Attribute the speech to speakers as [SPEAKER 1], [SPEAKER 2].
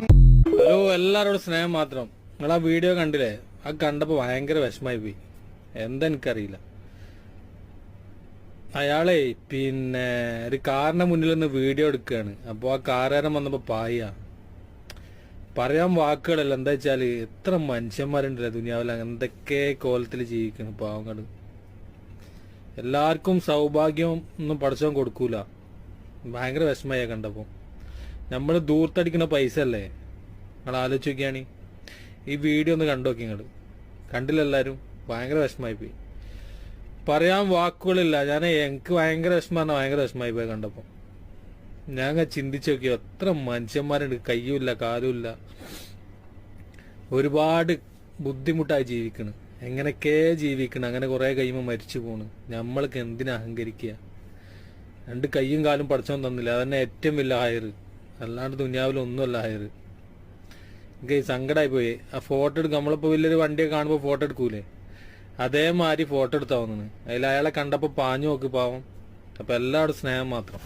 [SPEAKER 1] Hello, എല്ലാരോടും സ്നേഹം മാത്രം. നിങ്ങൾ ആ വീഡിയോ കണ്ടില്ലേ? ആ കണ്ടപ്പോ ഭയങ്കര വിഷമായി പോയി. എന്താ എനിക്കറിയില്ല. അയാളെ പിന്നെ ഒരു കാറിന്റെ മുന്നിൽ നിന്ന് വീഡിയോ എടുക്കുകയാണ്. അപ്പോൾ ആ കാറുകാരൻ വന്നപ്പോ പറയാൻ വാക്കുകളല്ല. എന്താ വെച്ചാല് എത്ര മനുഷ്യന്മാരുണ്ടല്ലേ ദുനിയാവിൽ, എന്തൊക്കെ കോലത്തിൽ ജീവിക്കണം പാവങ്ങള്. എല്ലാവർക്കും സൗഭാഗ്യം ഒന്നും പഠിച്ചവൻ കൊടുക്കൂല. ഭയങ്കര വിഷമമായ കണ്ടപ്പോ. നമ്മള് ദൂർത്തടിക്കുന്ന പൈസ അല്ലേ? നിങ്ങൾ ആലോചിച്ച് നോക്കിയാണ്. ഈ വീഡിയോ ഒന്ന് കണ്ടോക്കി നിങ്ങൾ. കണ്ടില്ല എല്ലാവരും? ഭയങ്കര വിഷമായി പോയി. പറയാൻ വാക്കുകളില്ല. എനിക്ക് ഭയങ്കര വിഷമമാണ്. ഭയങ്കര വിഷമായി പോയി കണ്ടപ്പോൾ. ഞാൻ ചിന്തിച്ചു നോക്കിയോ, എത്ര മനുഷ്യന്മാരുണ്ട്, കയ്യുമില്ല കാലുമില്ല, ഒരുപാട് ബുദ്ധിമുട്ടായി ജീവിക്കണം. എങ്ങനെയൊക്കെ ജീവിക്കണം. അങ്ങനെ കുറെ കഴിയുമ്പോൾ മരിച്ചു പോണ്. നമ്മൾക്ക് എന്തിനാ അഹങ്കരിക്കുക? 2 കൈയും കാലും പഠിച്ചോൻ തന്നില്ല, അതന്നെ ഏറ്റവും വലിയ ഹയർ. അല്ലാണ്ട് ദുനിയാവിലൊന്നുമല്ല ഹയർ. എനിക്ക് സങ്കടമായി പോയി. ആ ഫോട്ടോ എടുക്കും. നമ്മളിപ്പോ വലിയൊരു വണ്ടിയൊക്കെ കാണുമ്പോൾ ഫോട്ടോ എടുക്കൂലേ, അതേമാതിരി ഫോട്ടോ എടുത്താവുന്നു. അതിൽ അയാളെ കണ്ടപ്പോൾ പാഞ്ഞു നോക്ക് പാവം. അപ്പൊ എല്ലാവരും സ്നേഹം മാത്രം.